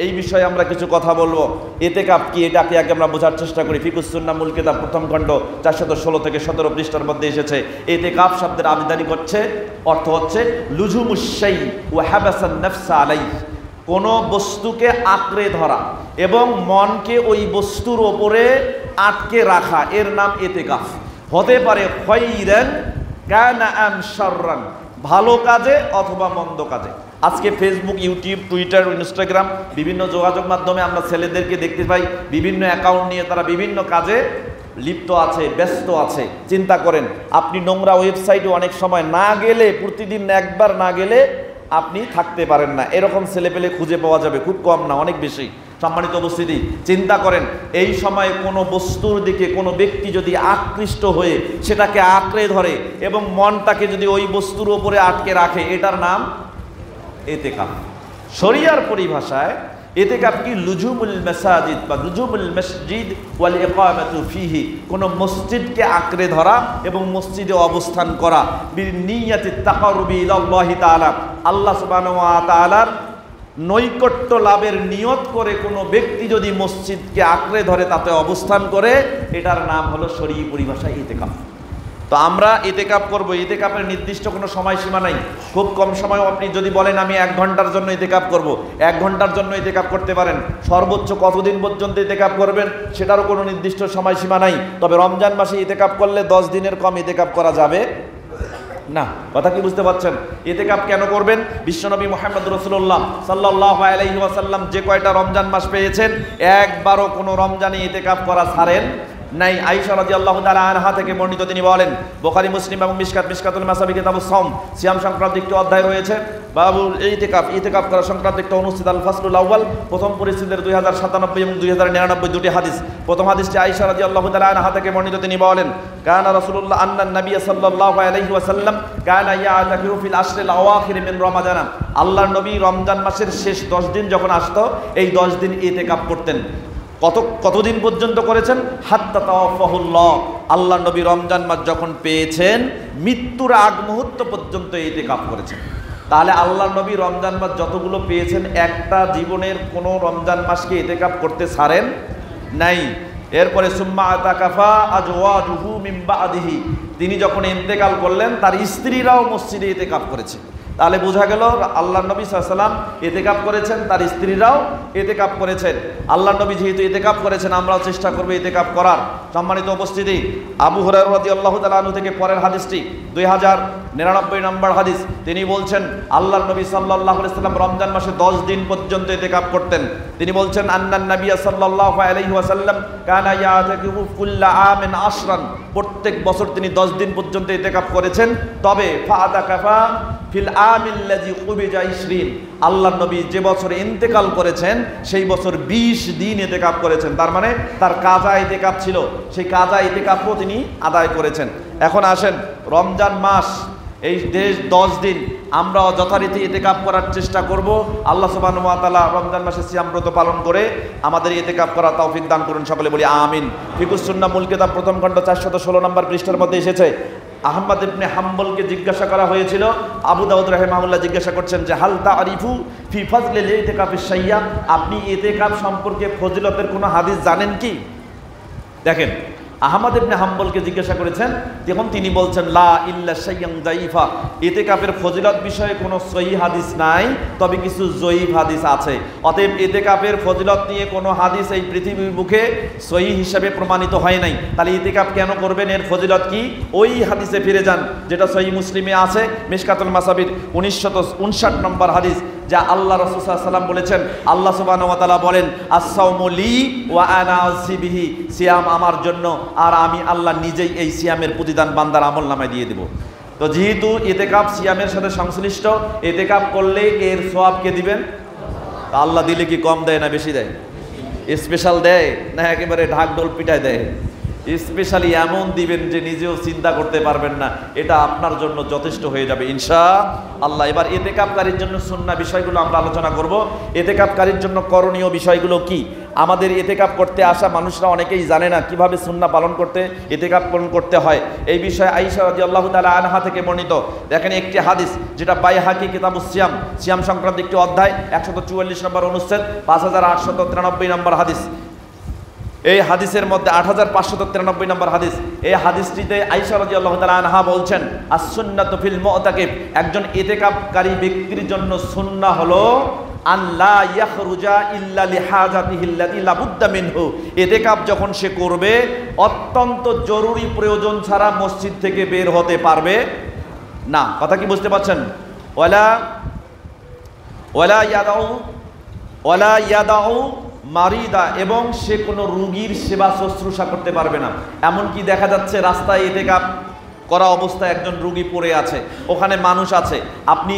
এই বিষয়ে আমরা কিছু কথা বলবো। ইতিকাফ কি, এটাকে আগে আমরা বোঝার চেষ্টা করি। ফিকুস সুন্নাহ মূল কিতাব প্রথম খণ্ড 416 থেকে 17 পৃষ্ঠার মধ্যে এসেছে ইতিকাফ শব্দের আবিধানি করছে অর্থ হচ্ছে লুজুমুশ শাই ওয়া হাবাসান নাফস আলাইহি, কোনো বস্তুকে আঁকড়ে ধরা এবং মনকে ওই বস্তুর ওপরে আটকে রাখা, এর নাম ইতিকাফ। হতে পারে খায়রান কানা আম শাররান, ভালো কাজে অথবা মন্দ কাজে। আজকে ফেসবুক, ইউটিউব, টুইটার, ইনস্টাগ্রাম বিভিন্ন যোগাযোগ মাধ্যমে আমরা ছেলেদেরকে দেখতে পাই বিভিন্ন অ্যাকাউন্ট নিয়ে তারা বিভিন্ন কাজে লিপ্ত আছে, ব্যস্ত আছে। চিন্তা করেন, আপনি নোংরা ওয়েবসাইটে অনেক সময় না গেলে, প্রতিদিন একবার না গেলে আপনি থাকতে পারেন না। এরকম ছেলেপেলে খুঁজে পাওয়া যাবে, খুব কম না, অনেক বেশি। সম্মানিত উপস্থিতি, চিন্তা করেন এই সময় কোনো বস্তুর দিকে কোনো ব্যক্তি যদি আকৃষ্ট হয়ে সেটাকে আঁকড়ে ধরে এবং মনটাকে যদি ওই বস্তুর উপরে আটকে রাখে, এটার নাম ইতিকাফ। শরিয়ার পরিভাষায় ইতিকাফ কি লুজুমুল মাসাজিদ বা লুজুমুল মসজিদ ওয়াল ইকামাতু ফিহি, কোন মসজিদকে আঁকড়ে ধরা এবং মসজিদে অবস্থান করা, বিনিয়াতি তাকাররুবি ইলাল্লাহি তাআলা, আল্লাহ সুবহানাহু ওয়া তাআলার নৈকট্য লাভের নিয়ত করে কোনো ব্যক্তি যদি মসজিদকে আঁকড়ে ধরে তাতে অবস্থান করে, এটার নাম হলো শরীয়ী পরিভাষায় ইতিকাফ। তো আমরা ইতিকাফ করব, ইতিকাফের নির্দিষ্ট কোনো সময়সীমা নাই। খুব কম সময় আপনি যদি বলেন আমি 1 ঘন্টার জন্য ইতিকাফ করব, 1 ঘন্টার জন্য ইতিকাফ করতে পারেন। সর্বোচ্চ কতদিন পর্যন্ত ইতিকাফ করবেন সেটারও কোনো নির্দিষ্ট সময়সীমা নাই। তবে রমজান মাসে ইতিকাফ করলে 10 দিনের কম ইতিকাফ করা যাবে না। কথা কি বুঝতে পারছেন? ইতিকাফ কেন করবেন? বিশ্বনবী মুহাম্মদ রাসূলুল্লাহ সাল্লাল্লাহু আলাইহি ওয়াসাল্লাম যে কয়টা রমজান মাস পেয়েছেন, একবারও কোনো রমজানে ইতিকাফ করা ছাড়েন নাই। আয়েশা রাদিয়াল্লাহু তাআলা আনহা থেকে বর্ণিত, তিনি বলেন, বুখারী, মুসলিম এবং মিশকাতুল মাসাবি কিতাবুস সাওম, সিয়াম সংক্রান্ত একটি অধ্যায় রয়েছে, বাবুল ইতিকাফ, ইতিকাফ করা সংক্রান্ত একটা অনুচ্ছেদ, আল ফাসলুল আউয়াল, প্রথম পরিচ্ছেদের 2097 এবং 2099 দুটি হাদিস। প্রথম হাদিসটি আয়েশা রাদিয়াল্লাহু তাআলা আনহা থেকে বর্ণিত, তিনি বলেন, কানা রাসূলুল্লাহ আন্নান নবী সাল্লাল্লাহু আলাইহি ওয়াসাল্লাম কানা ইয়াতাকিফু ফিল আশরিল আওয়াখির মিন রমাদান, আল্লাহর নবী রমজান মাসের শেষ 10 দিন যখন আসতো, এই 10 দিন ইতিকাফ করতেন। কতদিন পর্যন্ত করেছেন? হাত্তা তাওয়াফাহুল্লাহ, আল্লাহ নবী রমজান মাস যখন পেয়েছেন মৃত্যুর আগ মুহূর্ত পর্যন্ত ইতিকাফ করেছেন। তাহলে আল্লাহ নবী রমজান মাস যতগুলো পেয়েছেন, একটা জীবনের কোনো রমজান মাসকে ইতিকাফ করতে ছাড়েন নাই। এরপরে সুম্মা আতাকাফা আজওয়াজুহু মিন বাদিহি, তিনি যখন ইন্তেকাল করলেন তার স্ত্রীরাও মসজিদে ইতিকাফ করেছে। তাহলে বোঝা গেল আল্লাহ নবী সাল্লাল্লাহু আলাইহি ওয়াসাল্লাম ইতিকাফ করেছেন, তার স্ত্রীরাও ইতিকাফ করেছেন। আল্লাহ নবী যেহেতু ইতিকাফ করেছেন, আমরাও চেষ্টা করব ইতিকাফ করার। সম্মানিত উপস্থিতি, আবু হুরায়রা রাদিয়াল্লাহু তাআলা আনহু থেকে পরের হাদিসটি 2099 নম্বর হাদিস, তিনি বলছেন আল্লাহর নবী সাল্লাল্লাহু আলাইহি ওয়াসাল্লাম রমজান মাসে 10 দিন পর্যন্ত ইতিকাফ করতেন। তিনি বলছেন, আন্নান নবী সাল্লাল্লাহু আলাইহি ওয়াসাল্লাম কানা ইয়াতাকিফু কুল্লা আমিন আশরান, প্রত্যেক বছর তিনি 10 দিন পর্যন্ত ইতিকাফ করেছেন। তবে ফাআতাকাফা ফিল আমিল্লাযী কুবিজা 20, আল্লাহর নবী যে বছর ইন্তেকাল করেছেন সেই বছর 20 দিন ইতিকাফ করেছেন। তার মানে তার কাজা ইতিকাফ ছিল, সেই কাজা ইতিকাফও তিনি আদায় করেছেন। এখন আসেন, রমজান মাস এই 10 দিন আমরাও যথারীতি ইতিকাফ করার চেষ্টা করব। আল্লাহ সুবহানাহু ওয়া তাআলা রমজান মাসে সিয়াম ব্রত পালন করে আমাদের ইতিকাফ করার তৌফিক দান করুন, সকলে বলি আমিন। ফিকুস সুন্নাহ মূল কিতাব প্রথম খণ্ড 416 নম্বর পৃষ্ঠার মধ্যে এসেছে, আহমদ ইবনে হাম্বলকে জিজ্ঞাসা করা হয়েছিল, আবু দাউদ রাহিমাহুল্লাহ জিজ্ঞাসা করছেন যে হাল তারিফু ফি ফাজলিল ইতিকাফিশ শাইয়া, আপনি ইতিকাফ সম্পর্কে ফজিলতের কোনো হাদিস জানেন কি? দেখেন, আহমদ ইবনে হাম্বলকে জিজ্ঞাসা করেছেন, তখন তিনি বলছেন লা ইল্লা শাইয়ান যায়িফা, ইতিকাফের ফজিলত বিষয়ে কোনো সহিহ হাদিস নাই, তবে কিছু যঈফ হাদিস আছে। অতএব ইতিকাফের ফজিলত নিয়ে কোনো হাদিস এই পৃথিবীর মুখে সহিহ হিসাবে প্রমাণিত হয় নাই। তাহলে ইতিকাফ কেন করবেন, এর ফজিলত কি? ওই হাদিসে ফিরে যান যেটা সহিহ মুসলিমে আছে, মিশকাতুল মাসাবির 1959 নম্বর হাদিস, যা আল্লাহ রাসূল সাল্লাল্লাহু আলাইহি ওয়াসাল্লাম বলেছেন, আল্লাহ সুবহানাহু ওয়া তাআলা বলেন, আস-সাওমু লি ওয়া আনা আযি বিহি, সিয়াম আমার জন্য আর আমি আল্লাহ নিজেই এই সিয়ামের প্রতিদান বান্দার আমলনামায় দিয়ে দেব। তো যেহেতু ইতিকাফ সিয়ামের সাথে সংশ্লিষ্ট, ইতিকাফ করলে এর সওয়াব কে দিবেন? আল্লাহ দিলে কি কম দেয় না বেশি দেয়? স্পেশাল দেয় না একেবারে ঢাকঢোল পিটায় দেয়? স্পেশালি এমন দিবেন যে নিজেও চিন্তা করতে পারবেন না, এটা আপনার জন্য যথেষ্ট হয়ে যাবে ইনশাআল্লাহ। এবার ইতিকাফকারীর জন্য সুন্নাহ বিষয়গুলো আমরা আলোচনা করব। ইতিকাফকারীর জন্য করণীয় বিষয়গুলো কি? আমাদের ইতিকাফ করতে আসা মানুষরা অনেকেই জানে না কিভাবে সুন্নাহ পালন করতে, ইতিকাফ পালন করতে হয়। এই বিষয়ে আয়েশা রাদিয়াল্লাহু তাআলা আনহা থেকে বর্ণিত দেখেন একটি হাদিস, যেটা বাইহাকি কিতাবুস সিয়াম, সিয়াম সংক্রান্ত একটি অধ্যায়, 144 নম্বর অনুচ্ছেদ, 5593 নম্বর হাদিস। এই হাদিসের মধ্যে 8593 নম্বর হাদিস। এই হাদিসটিতে আয়েশা রাদিয়াল্লাহু তাআলা আনহা বলছেন, আস-সুন্নাতু ফিল মুতাকিফ, একজন ইতিকাফকারী ব্যক্তির জন্য সুন্নাহ হলো আল্লাহ ইয়াখরুজা ইল্লা লিহাজাতিহি আল্লাতী লা বুদ্দা মিনহু, ইতিকাফ যখন সে করবে অত্যন্ত জরুরি প্রয়োজন ছাড়া মসজিদ থেকে বের হতে পারবে না। কথা কি বুঝতে পারছেন? ওয়ালা ইয়াদাউ মারিদা, এবং সে কোনো রোগীর সেবা শুশ্রূষা করতে পারবে না। এমনকি দেখা যাচ্ছে রাস্তায় ইতিকাফ করা অবস্থায় একজন রোগী পড়ে আছে, ওখানে মানুষ আছে, আপনি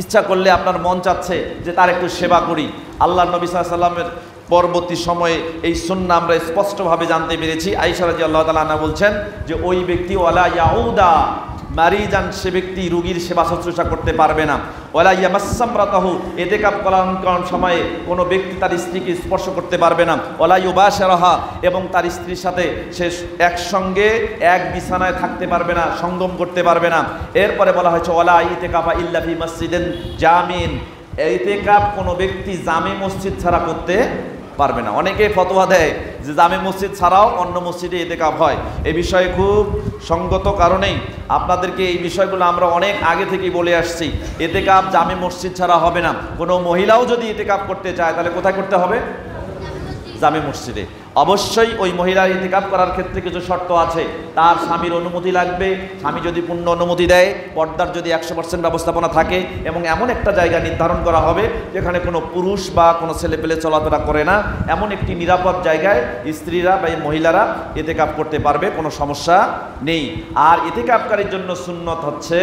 ইচ্ছা করলে আপনার মন চাচ্ছে যে তার একটু সেবা করি। আল্লাহ নবী সাল্লাল্লাহু আলাইহি ওয়াসাল্লামের পরবর্তী সময়ে এই সুন্নাহ আমরা স্পষ্টভাবে জানতে পেরেছি। আয়েশা রাদিয়াল্লাহু তাআলা আনহা বলছেন যে ওই ব্যক্তি ওয়ালা ইয়াউদা মারিজান, সে ব্যক্তি রোগীর সেবা শুশ্রূষা করতে পারবে না। ওয়ালা ইয়ামাসসামরাতাহু, ইতিকাফ করার সময়ে কোনো ব্যক্তি তার স্ত্রীকে স্পর্শ করতে পারবে না। ওয়ালা ইউবাশিরাহা, এবং তার স্ত্রীর সাথে সে একসঙ্গে এক বিছানায় থাকতে পারবে না, সঙ্গম করতে পারবে না। এরপরে বলা হয়েছে ওয়ালা ইতিকাফা ইল্লা ফি মসজিদিন জামিন, ইতিকাফ কোনো ব্যক্তি জামে মসজিদ ছাড়া করতে পারবে না। অনেকে ফতোয়া দেয় যে জামে মসজিদ ছাড়াও অন্য মসজিদে ইতিকাফ হয়। এই বিষয়ে খুব সঙ্গত কারণেই আপনাদেরকে এই বিষয়গুলো আমরা অনেক আগে থেকেই বলে আসছি। ইতিকাফ জামে মসজিদ ছাড়া হবে না। কোনো মহিলাও যদি ইতিকাফ করতে চায় তাহলে কোথায় করতে হবে? জামে মসজিদে। অবশ্যই ওই মহিলার ইতিকাফ করার ক্ষেত্রে কিছু শর্ত আছে। তার স্বামীর অনুমতি লাগবে, স্বামী যদি পূর্ণ অনুমতি দেয়, পর্দার যদি 100% ব্যবস্থাপনা থাকে, এবং এমন একটা জায়গা নির্ধারণ করা হবে যেখানে কোনো পুরুষ বা কোনো ছেলেপেলে চলাফেরা করে না, এমন একটি নিরাপদ জায়গায় স্ত্রীরা বা মহিলারা ইতিকাফ করতে পারবে, কোনো সমস্যা নেই। আর ইতিকাফকারীর জন্য সুন্নত হচ্ছে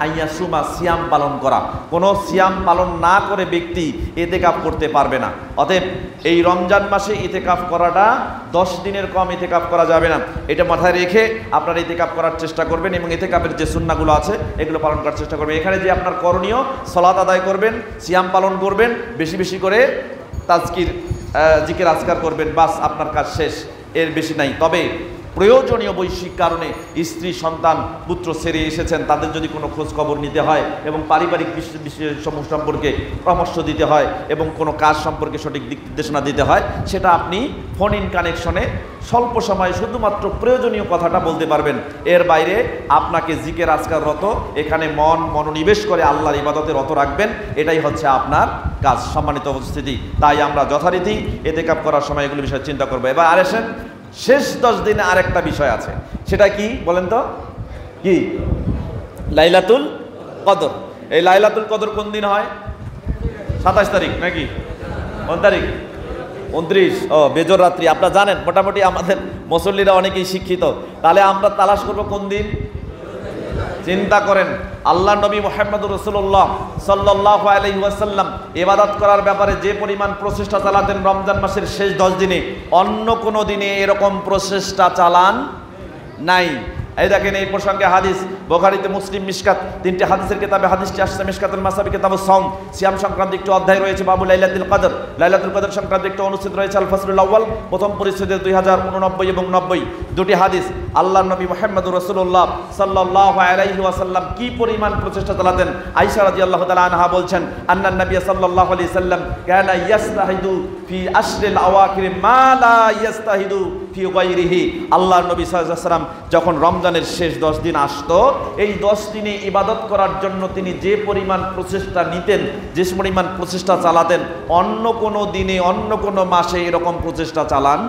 আইয়াসুমা, সিয়াম পালন করা। কোনো সিয়াম পালন না করে ব্যক্তি ইতিকাফ করতে পারবে না। অতএব এই রমজান মাসে ইতিকাফ করাটা 10 দিনের কম ইতিকাফ করা যাবে না। এটা মাথায় রেখে আপনারা ইতিকাফ করার চেষ্টা করবেন, এবং ইতিকাফের যে সুন্নাহগুলো আছে এগুলো পালন করার চেষ্টা করবেন। এখানে যে আপনার করণীয়, সালাত আদায় করবেন, সিয়াম পালন করবেন, বেশি বেশি করে তাজকির জিকির আজকার করবেন, বাস আপনার কাজ শেষ, এর বেশি নাই। তবে প্রয়োজনীয় বৈশ্বিক কারণে স্ত্রী, সন্তান, পুত্র ছেড়ে এসেছেন, তাদের যদি কোনো খোঁজ খবর নিতে হয় এবং পারিবারিক বিষয় সম্পর্কে পরামর্শ দিতে হয় এবং কোনো কাজ সম্পর্কে সঠিক দিক নির্দেশনা দিতে হয়, সেটা আপনি ফোন ইন কানেকশনে স্বল্প সময়ে শুধুমাত্র প্রয়োজনীয় কথাটা বলতে পারবেন। এর বাইরে আপনাকে জিকির আজকাররত, এখানে মনোনিবেশ করে আল্লাহর ইবাদতে রত রাখবেন, এটাই হচ্ছে আপনার কাজ। সম্মানিত উপস্থিতি, তাই আমরা যথারীতি ইতিকাফ করার সময় এগুলো বিষয়ে চিন্তা করবো। এবার আর আসেন, শেষ 10 দিনে আরেকটা বিষয় আছে, সেটা কি বলেন তো? কি? লাইলাতুল কদর। এই লাইলাতুল কদর কোন দিন হয়? 27 তারিখ নাকি? কোন তারিখ? 29। ও, বেজর রাত্রি। আপনারা জানেন মোটামুটি আমাদের মুসল্লিরা অনেকেই শিক্ষিত। তাহলে আমরা তালাশ করব কোন দিন? চিন্তা করেন, আল্লাহ নবী মুহাম্মদুর রাসূলুল্লাহ সাল্লাল্লাহু আলাইহি ওয়াসাল্লাম ইবাদত করার ব্যাপারে যে পরিমাণ প্রচেষ্টা চালাতেন রমজান মাসের শেষ 10 দিনে, অন্য কোনো দিনে এরকম প্রচেষ্টা চালান নাই। এই দেখেন, এই প্রসঙ্গে হাদিস বুখারীতে, মুসলিম, মিশকাত, 3টি হাদিসের কিতাবে হাদিসটি আসছে। মিশকাতুল মাসাবি কিতাবুস সাওম, সিয়াম সংক্রান্ত একটি অধ্যায় রয়েছে, বাবু লাইলাতুল কদর। লাইলাতুল কদর সংক্রান্ত একটি অনুচ্ছেদ রয়েছে আল ফাসলুল আউয়াল, প্রথম পরিচ্ছেদে 2089 এবং 90 দুটি হাদিস। আল্লাহর নবী মুহাম্মদুর রাসূলুল্লাহ সাল্লাল্লাহু আলাইহি ওয়াসাল্লাম কি পরিমাণ প্রচেষ্টা চালাতেন। আয়েশা রাদিয়াল্লাহু তাআলা আনহা বলছেন, আন্নান নবী সাল্লাল্লাহু আলাইহি সাল্লাম কানা ইস্তাহিদু ফি আশরিল আওয়াখির মা লা ইস্তাহিদু ফি গায়রিহি। আল্লাহর নবী সাল্লাল্লাহু আলাইহি ওয়াসাল্লাম যখন রমজানের শেষ 10 দিন আসতো, এই 10 দিনে ইবাদত করার জন্য তিনি যে পরিমাণ প্রচেষ্টা নিতেন, যে পরিমাণ প্রচেষ্টা চালাতেন, অন্য কোনো দিনে, অন্য কোনো মাসে এরকম প্রচেষ্টা চালান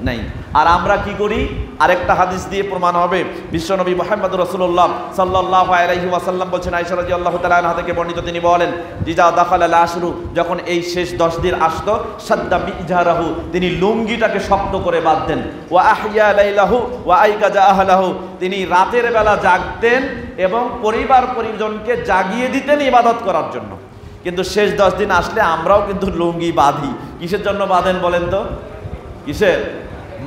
নাই। আর আমরা কি করি? আরেকটা হাদিস দিয়ে প্রমাণ হবে। বিশ্বনবী মুহাম্মদ রাসূলুল্লাহ সাল্লাল্লাহু আলাইহি ওয়াসাল্লাম বলছেন, আয়েশা রাদিয়াল্লাহু তাআলা আনহা থেকে বর্ণিত, তিনি বলেন, ইজা দাখালাল আশরু, যখন এই শেষ 10 দিন আসতো, সাদ্দা বিজারাহু, তিনি লুঙ্গিটাকে শক্ত করে বাঁধতেন। ওয়া আহইয়া লাইলাহু ওয়া আইকাজা আহলাহু, তিনি রাতের বেলা জাগতেন এবং পরিবার পরিজনকে জাগিয়ে দিতেন ইবাদত করার জন্য। কিন্তু শেষ 10 দিন আসলে আমরাও কিন্তু লুঙ্গি বাঁধি। কিসের জন্য বাঁধেন বলেন তো? কিসের?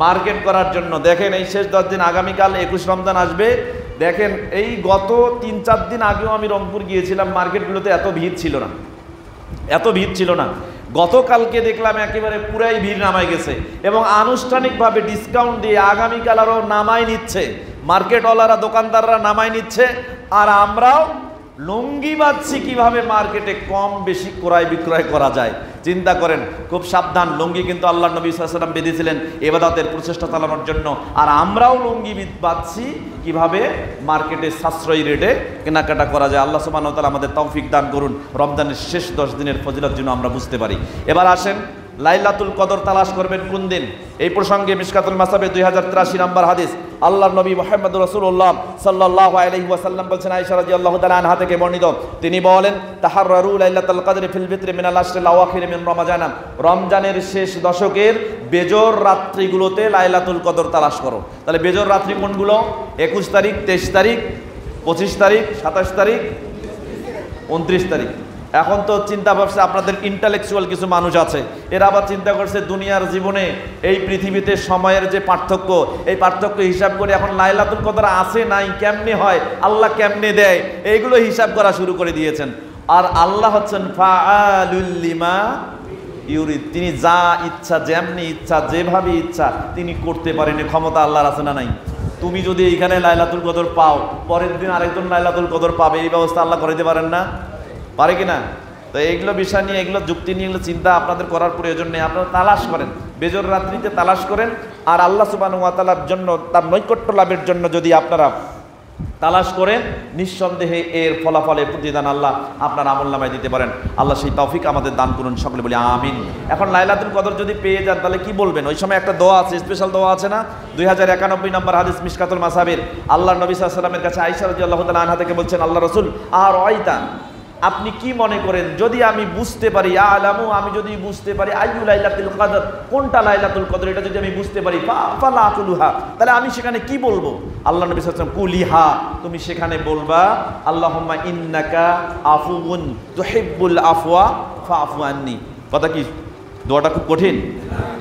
মার্কেট করার জন্য। দেখেন এই শেষ 10 দিন, আগামীকাল 21 রমজান আসবে, দেখেন এই গত 3-4 দিন আগেও আমি রংপুর গিয়েছিলাম, মার্কেটগুলোতে এত ভিড় ছিল না, এত ভিড় ছিল না। গতকালকে দেখলাম একেবারে পুরাই ভিড় নামাই গেছে এবং আনুষ্ঠানিকভাবে ডিসকাউন্ট দিয়ে আগামীকাল আরও নামাই নিচ্ছে, মার্কেটওয়ালারা, দোকানদাররা নামাই নিচ্ছে। আর আমরাও লুঙ্গি বাঁধছি কিভাবে মার্কেটে কম বেশি ক্রয় বিক্রয় করা যায়। চিন্তা করেন, খুব সাবধান। লুঙ্গি কিন্তু আল্লাহ নবী সাল্লাল্লাহু আলাইহি ওয়াসাল্লাম বেঁধেছিলেন ইবাদতের প্রচেষ্টা চালানোর জন্য, আর আমরাও লুঙ্গি বাঁধছি কিভাবে মার্কেটে সাশ্রয়ী রেটে কেনাকাটা করা যায়। আল্লাহ সুবহানাহু ওয়া তাআলা আমাদের তৌফিক দান করুন, রমজানের শেষ 10 দিনের ফজিলত যেন আমরা বুঝতে পারি। এবার আসেন, লাইলাতুল কদর তালাশ করবেন কোন দিন? এই প্রসঙ্গে মিশকাতুল মাসাবে 2083 নম্বর হাদিস, আল্লাহর নবী মুহাম্মদ রাসূলুল্লাহ সাল্লাল্লাহু আলাইহি ওয়াসাল্লাম বলছেন, আয়েশা রাদিয়াল্লাহু তাআলা আনহা থেকে বর্ণিত, তিনি বলেন, তাহাররু লাইলাতুল কদর ফিল ভিতরি মিনাল আশরিল আওয়াখির মিন রমাজান, রমজানের শেষ দশকের বেজর রাত্রিগুলোতে লাইলাতুল কদর তালাশ করো। তাহলে বেজর রাত্রি কোনগুলো? 21 তারিখ, 23 তারিখ, 25 তারিখ, 27 তারিখ, 29 তারিখ। এখন তো চিন্তা ভাবছে, আপনাদের ইন্টালেকচুয়াল কিছু মানুষ আছে, এরা আবার চিন্তা করছে দুনিয়ার জীবনে এই পৃথিবীতে সময়ের যে পার্থক্য, এই পার্থক্য হিসাব করে এখন লাইলাতুল কদর আছে নাই, কেমনে হয়, আল্লাহ কেমনে দেয়, এইগুলো হিসাব করা শুরু করে দিয়েছেন। আর আল্লাহ হচ্ছেন ফাআলুল লিমা ইউরিদ, তিনি যা ইচ্ছা, যেমনি ইচ্ছা, যেভাবে ইচ্ছা তিনি করতে পারেন। ক্ষমতা আল্লাহর আছে না নাই? তুমি যদি এইখানে লাইলাতুল কদর পাও, পরের দিন আরেকজন লাইলাতুল কদর পাবে, এই ব্যবস্থা আল্লাহ করে দিতে পারেন না? পারে কিনা? তো এইগুলো বিষয় নিয়ে, এগুলো যুক্তি নিয়ে এগুলো চিন্তা আপনাদের করার প্রয়োজন নেই। আপনারা তালাশ করেন, বেজর রাত্রিতে তালাশ করেন। আর আল্লাহ সুবহানাহু ওয়া তাআলার জন্য, তার নৈকট্য লাভের জন্য যদি আপনারা তালাশ করেন, নিঃসন্দেহে এর ফলাফলের প্রতিদান আল্লাহ আপনার আমলনামায় দিতে পারেন। আল্লাহ সেই তৌফিক আমাদের দান করুন, সকলে বলি আমিন। এখন লাইলাতুল কদর যদি পেয়ে যান তাহলে কি বলবেন? ওই সময় একটা দোয়া আছে, স্পেশাল দোয়া আছে না? 2091 নম্বর হাদিস মিশকাতুল মাসাবির, আল্লাহ নবী সাল্লাল্লাহু আলাইহি ওয়াসাল্লামের কাছে আয়েশা রাদিয়াল্লাহু তাআলা আনহা থেকে বলছেন, আল্লাহ রাসূল, আর আয়তা, আপনি কি মনে করেন, যদি আমি বুঝতে পারি, আলামু, আমি যদি বুঝতে পারি, আইয়ু লাইলাতুল কদর, কোনটা লাইলাতুল কদর, এটা যদি আমি বুঝতে পারি, ফালা আকুলুহা, তাহলে আমি সেখানে কি বলবো? আল্লাহ নবী সাল্লাল্লাহু আলাইহি ওয়াসাল্লাম, কুলিহা, তুমি সেখানে বলবা, আল্লাহুম্মা ইন্নাকা আফুউন তুহিব্বুল আফওয়া ফাআফু আন্নি। কথা কি? দোয়াটা খুব কঠিন,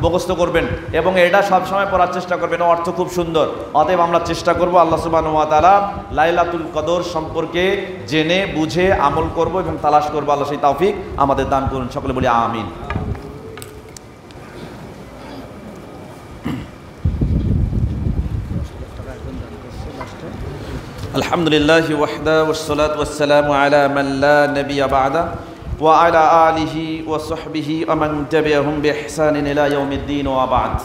মুখস্থ করবেন এবং এটা সবসময় পড়ার চেষ্টা করবেন, অর্থ খুব সুন্দর। অতএব আমরা চেষ্টা করব আল্লাহ সুবহানাহু ওয়া তাআলা লাইলাতুল কদর সম্পর্কে জেনে বুঝে আমল করব এবং তালাশ করব। আল্লাহ সেই তৌফিক আমাদের দান করুন, সকলে বলি আমিন। আলহামদুলিল্লাহি ওয়াহদা ওয়াসসালাতু ওয়াসসালামু আলা মান লা নাবিয়্যা বা'দা ওয়া আলা আলিহি ওয়া সাহবিহি ওয়া মান তাবি'আহুম বিইহসানিন ইলা ইয়াউমিদ্দিন ওয়া বা'দ।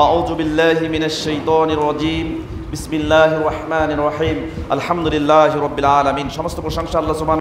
আউযু বিল্লাহি মিনাশ শাইতানির রাজীম। বিসমিল্লাহির রহমানির রহিম। আলহামদুলিল্লাহি রাব্বিল আলামিন। সমস্ত প্রশংসা আল্লাহ সুবহানাহু